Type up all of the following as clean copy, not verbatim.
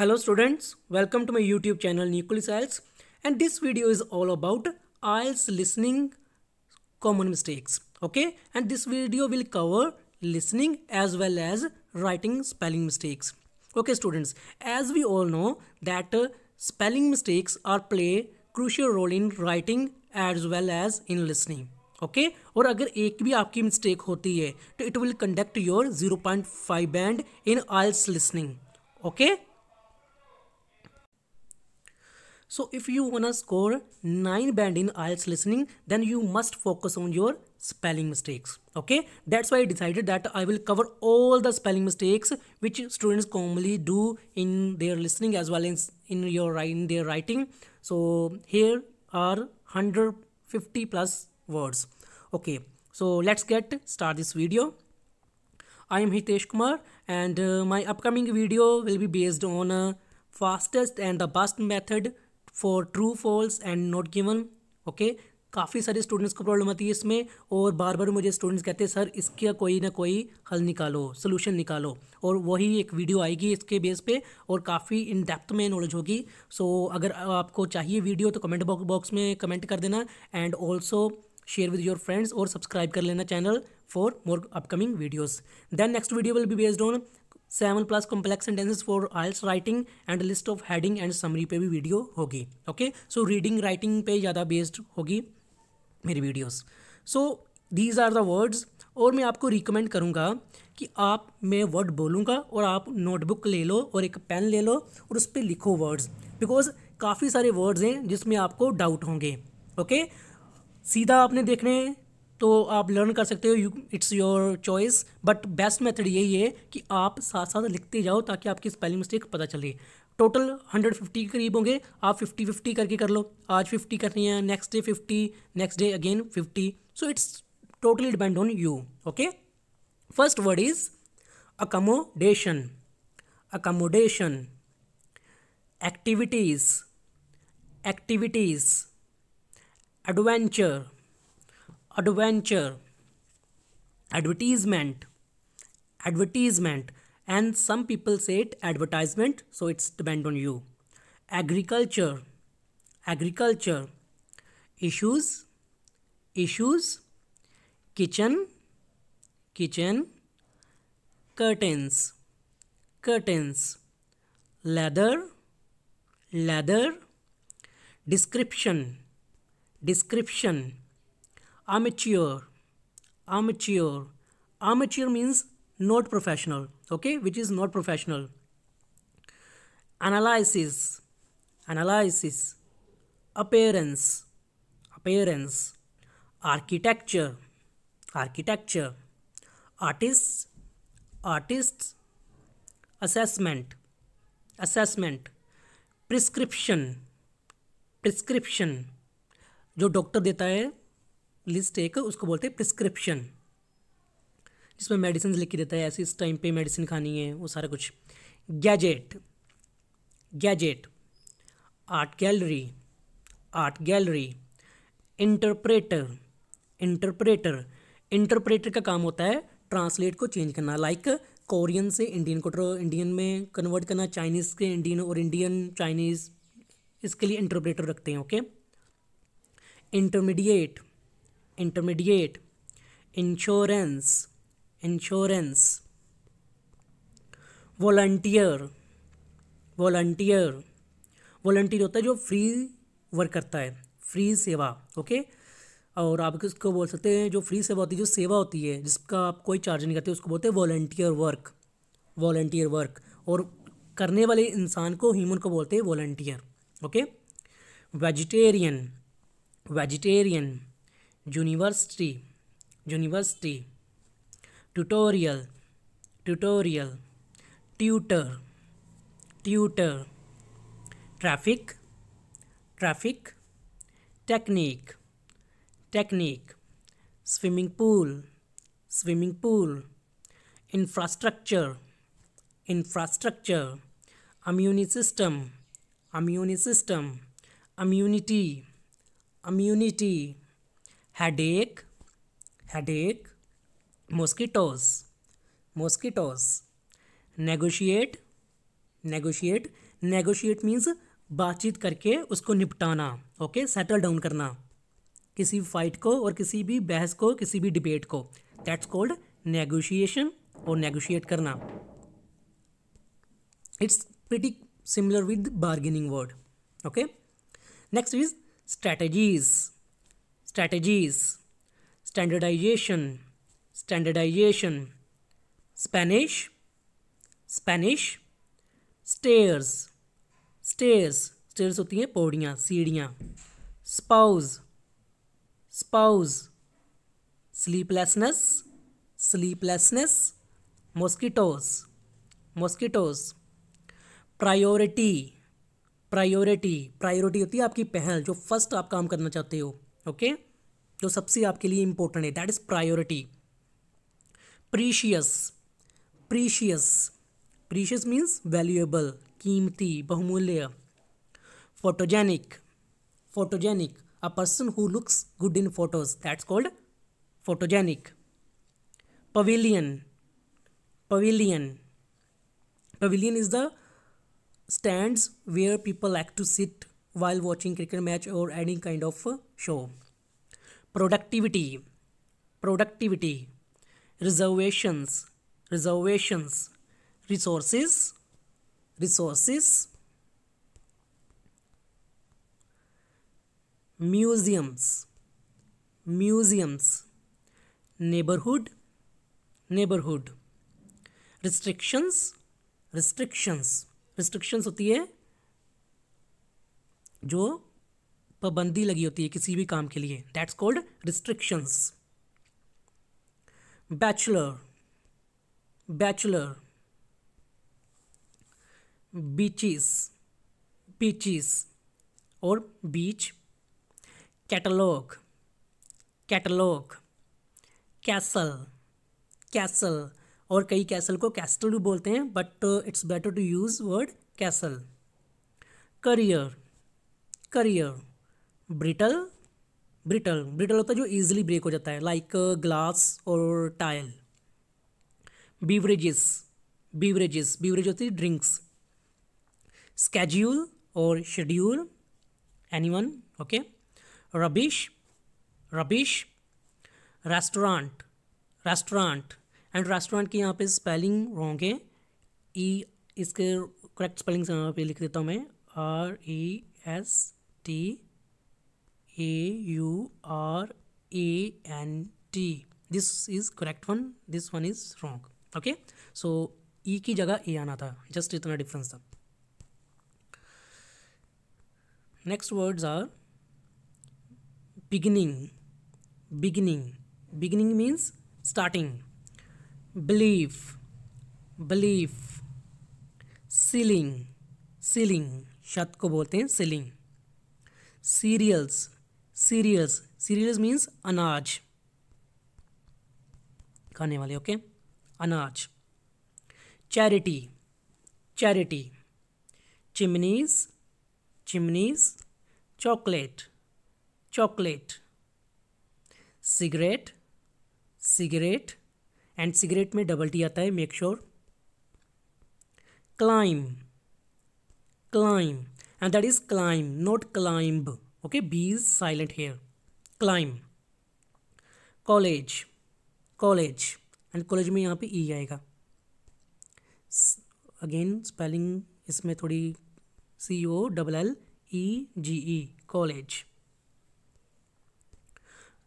Hello students, welcome to my YouTube channel Nucleus IELTS, and this video is all about IELTS listening common mistakes. Okay, and this video will cover listening as well as writing spelling mistakes. Okay students, as we all know that spelling mistakes are play crucial role in writing as well as in listening. Okay और अगर एक भी आपकी mistake होती है तो it will conduct your 0.5 band in IELTS listening. Okay, so if you wanna score 9 band in IELTS listening, then you must focus on your spelling mistakes. Okay, that's why I decided that I will cover all the spelling mistakes which students commonly do in their listening as well as in their writing. So here are 150 plus words. Okay, so let's start this video. I am Hitesh Kumar, and my upcoming video will be based on fastest and the best method for true false and not given. Okay, काफ़ी सारे students को problem आती है इसमें, और बार बार मुझे students कहते हैं सर इसका कोई ना कोई हल निकालो, सोल्यूशन निकालो, और वही एक वीडियो आएगी इसके बेस पे और काफ़ी इन डेप्थ में नॉलेज होगी. सो अगर आपको चाहिए वीडियो तो कमेंट बॉक्स में कमेंट कर देना, and also share with your friends और सब्सक्राइब कर लेना channel for more upcoming videos. Then next video will be based on 7+ complex sentences for IELTS writing and list of heading and summary पे भी video होगी. Okay, so reading writing पे ज़्यादा based होगी मेरी videos. So these are the words, और मैं आपको रिकमेंड करूँगा कि आप मैं वर्ड बोलूँगा और आप नोटबुक ले लो और एक पेन ले लो और उस पर लिखो वर्ड्स, बिकॉज काफ़ी सारे वर्ड्स हैं जिसमें आपको डाउट होंगे. ओके, सीधा आपने देखने तो आप लर्न कर सकते हो, it's your choice, but best method यही है कि आप साथ साथ लिखते जाओ ताकि आपकी स्पेलिंग मिस्टेक पता चले. टोटल 150 के करीब होंगे, आप 50-50 करके कर लो. आज 50 करनी है, next day 50, next day again 50. So it's totally depend on you. Okay, first word is accommodation. Accommodation, activities, activities, adventure, adventure, advertisement, advertisement, and some people say it advertisement, so it's depend on you. Agriculture, agriculture, issues, issues, kitchen, kitchen, curtains, curtains, leather, leather, description, description, amateur, amateur, amateur means not professional. Okay, which is not professional. Analysis, analysis, appearance, appearance, architecture, architecture, artists, artists, assessment, assessment, prescription, prescription, जो doctor देता है list एक, उसको बोलते हैं prescription, जिसमें medicine लिख के देता है, ऐसे इस टाइम पे मेडिसिन खानी है, वो सारा कुछ. Gadget, gadget, art gallery, art gallery, interpreter, interpreter, interpreter का काम होता है ट्रांसलेट को चेंज करना, लाइक कोरियन से इंडियन को इंडियन में कन्वर्ट करना, चाइनीज़ के इंडियन और इंडियन चाइनीज़, इसके लिए इंटरप्रेटर रखते हैं. Okay, intermediate, intermediate, insurance, insurance, volunteer, volunteer, volunteer होता है जो फ्री वर्क करता है, फ्री सेवा. ओके, और आप इसको बोल सकते हैं जो फ्री सेवा होती है, जो सेवा होती है जिसका आप कोई चार्ज नहीं करते, उसको बोलते हैं वॉलंटियर वर्क, वॉलंटियर वर्क, और करने वाले इंसान को, ह्यूमन को बोलते हैं volunteer. Okay, vegetarian, vegetarian, university, university, tutorial, tutorial, tutor, tutor, traffic, traffic, technique, technique, swimming pool, swimming pool, infrastructure, infrastructure, immune system, immune system, immunity, immunity, headache, headache, mosquitoes, mosquitoes, negotiate, negotiate, negotiate means बातचीत करके उसको निपटाना, okay, settle down करना किसी भी fight को और किसी भी बहस को, किसी भी डिबेट को, दैट्स कॉल्ड नेगोशिएशन और नेगोशिएट करना. It's pretty similar with bargaining word. Okay, next is strategies. Strategies, standardisation, standardisation, Spanish, Spanish, stairs, stairs, stairs होती हैं पौड़ियाँ, सीढ़ियाँ. Spouse, spouse, sleeplessness, sleeplessness, mosquitoes, mosquitoes. Priority, priority, priority होती है आपकी पहल, जो फर्स्ट आप काम करना चाहते हो, ओके, जो सबसे आपके लिए इंपॉर्टेंट है, that is priority. Precious, precious, precious means valuable, कीमती, बहुमूल्य. Photogenic, photogenic, a person who looks good in photos, that's called photogenic. Pavilion, pavilion, pavilion is the stands where people like to sit while watching cricket match or any kind of show. Productivity, productivity, reservations, reservations, resources, resources. Museums, museums, neighborhood, neighborhood. Restrictions, restrictions, restrictions होती है जो पाबंदी लगी होती है किसी भी काम के लिए, that's called restrictions. Bachelor, bachelor. Beaches, beaches और beach. Catalogue, catalogue. Castle, castle, और कई कैसल को कैस्टल भी बोलते हैं, but it's better to use word castle. Career, career. Brittle, brittle, brittle होता है जो इजीली ब्रेक हो जाता है, लाइक ग्लास और टाइल. बीवरेजेस, बीवरेजेस, बीवरेज होती है ड्रिंक्स. स्केड्यूल और schedule, anyone, okay. Rubbish, rubbish. Restaurant, restaurant, and restaurant की यहाँ पे स्पेलिंग रॉन्ग है, ई, इसके करेक्ट स्पेलिंग से यहाँ पे लिख देता हूँ मैं, RESTAURANT. This is correct one, this one is wrong, okay. So E की जगह ए आना था, जस्ट इतना डिफरेंस था. Next words are beginning, beginning, beginning means starting. Belief, belief. Ceiling, ceiling, छत को बोलते हैं ceiling. Cereals, cereals, cereals means अनाज, खाने वाले, ओके, अनाज. Charity, charity. Chimneys, chimneys. Chocolate, chocolate. Cigarette, cigarette, and cigarette में डबल टी आता है, make sure. Climb, climb, and that is climb, not climb, okay, B is silent here. Climb. College, college, and college में यहाँ पे ई आएगा. Again spelling इसमें थोड़ी COLLEGE, college.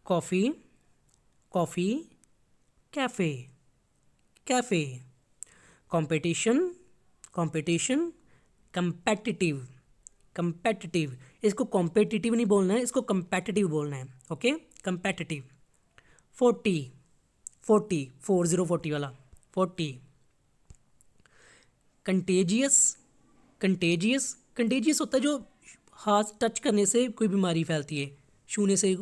Coffee, coffee. Cafe, cafe. Competition, competition. Competitive, competitive. इसको competitive नहीं बोलना है, इसको कंपेटिटिव बोलना है, ओके, कंपेटिटिव. 40, 40, 40 वाला, 40. कंटेजियस, कंटेजियस, कंटेजियस होता है जो हाथ टच करने से कोई बीमारी फैलती है, छूने से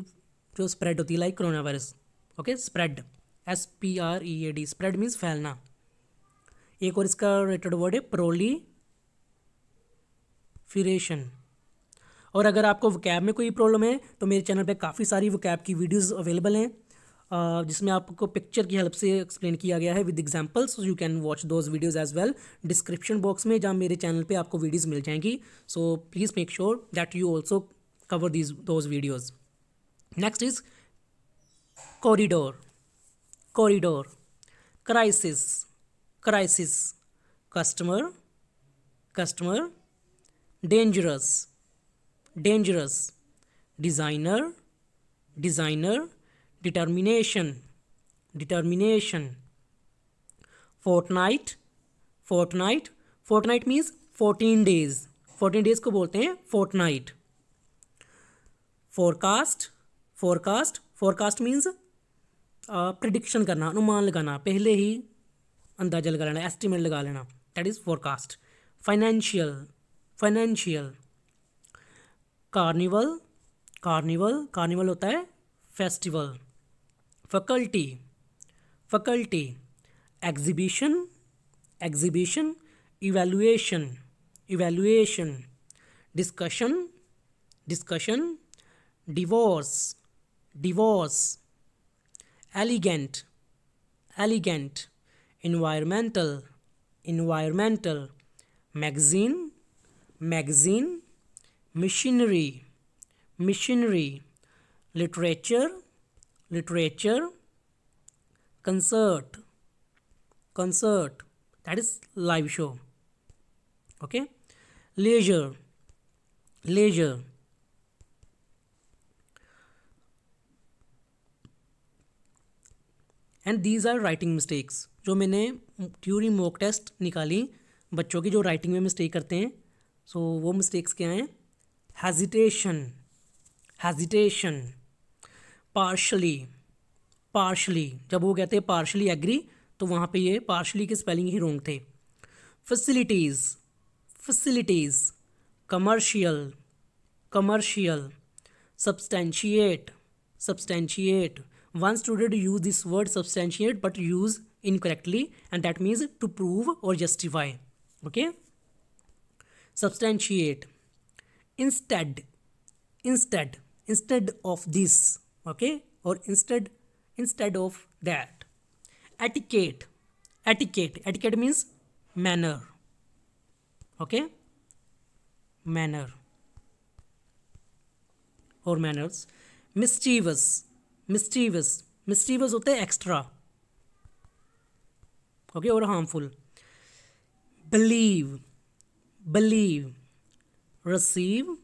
जो स्प्रेड होती है, like corona virus, okay. Spread, SPREAD, spread means फैलना. एक और इसका रिलेटेड वर्ड है प्रोलीफरेशन. और अगर आपको वोकैब में कोई प्रॉब्लम है तो मेरे चैनल पे काफ़ी सारी वोकैब की वीडियोस अवेलेबल हैं, जिसमें आपको पिक्चर की हेल्प से एक्सप्लेन किया गया है with examples. You can watch those videos as well. Description box में जहाँ मेरे चैनल पे आपको वीडियोस मिल जाएंगी. So please make sure that you also cover those videos. Next is corridor, crisis, customer, dangerous, designer, determination, fortnight means 14 days. 14 days को बोलते हैं fortnight. फोरकास्ट मीन्स प्रिडिक्शन करना, अनुमान लगाना, पहले ही अंदाजा लगा लेना, एस्टिमेट लगा लेना, that is forecast. Financial carnival होता है festival. Faculty exhibition evaluation discussion divorce, elegant, environmental, magazine, missionary, literature, concert, that is live show. Okay, leisure, and these are writing mistakes. जो मैंने ड्यूरिंग मॉक टेस्ट निकाली बच्चों की जो writing में mistake करते हैं. सो वो मिस्टेक्स क्या हैं? Hesitation, partially. जब वो कहते हैं पार्शली एग्री तो वहाँ पे ये पार्शली के स्पेलिंग ही रॉन्ग थे. Facilities, commercial, substantiate. One student use this word substantiate but use incorrectly, and that means to prove or justify. Okay, substantiate. Instead of this. Okay, or instead of that. Etiquette means manner. Okay, manner or manners. मिस्टीवियस होते हैं extra. Okay, और harmful. Believe, receive,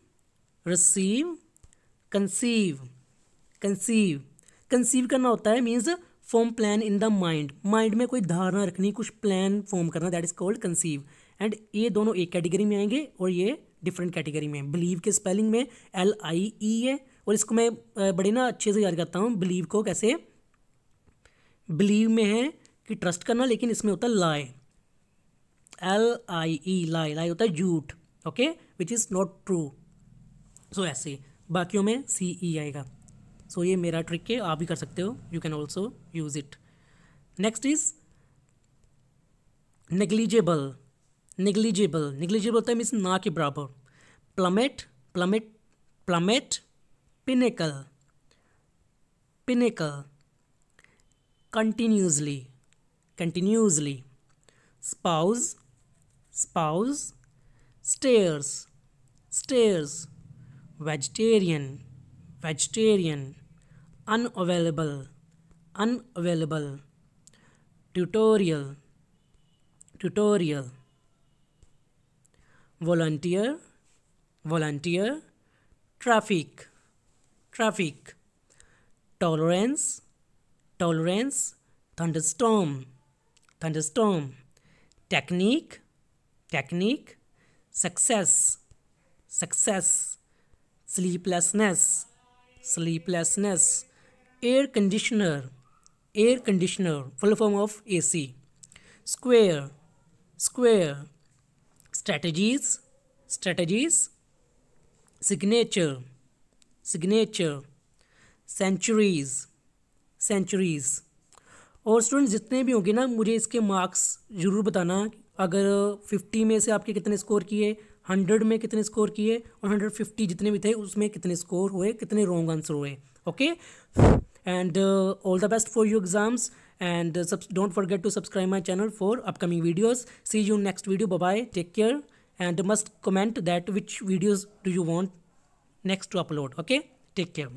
conceive करना होता है means form plan in the mind में कोई धारणा रखनी, कुछ प्लान फॉर्म करना, that is called conceive. And ये दोनों एक कैटेगरी में आएंगे और ये डिफरेंट कैटेगरी में. बिलीव के स्पेलिंग में LIE है, और इसको मैं बड़े ना अच्छे से याद करता हूँ. बिलीव को कैसे, बिलीव में है कि ट्रस्ट करना, लेकिन इसमें होता है लाई. LIE लाई होता है झूठ. Okay, which is not true. So ऐसे बाकियों में CE आएगा. सो ये मेरा ट्रिक है, आप भी कर सकते हो. You can also use it. Next is negligible होता है मीन्स ना के बराबर. Plummet, pinnacle, continuously, spouse, stairs, vegetarian, unavailable, tutorial, volunteer, traffic, tolerance, thunderstorm, technique, success, sleeplessness, air conditioner, full form of AC, square, strategies, signature, centuries. और student जितने भी होंगे ना, मुझे इसके मार्क्स ज़रूर बताना. अगर 50 में से आपके कितने स्कोर किए, 100 में कितने स्कोर किए, और 150 जितने भी थे उसमें कितने स्कोर हुए, कितने रॉन्ग आंसर हुए. Okay, and all the best for your exams. And don't forget to subscribe my channel for upcoming videos. See you next video. Bye bye, take care, and must comment that which videos do you want next to upload. Okay, take care.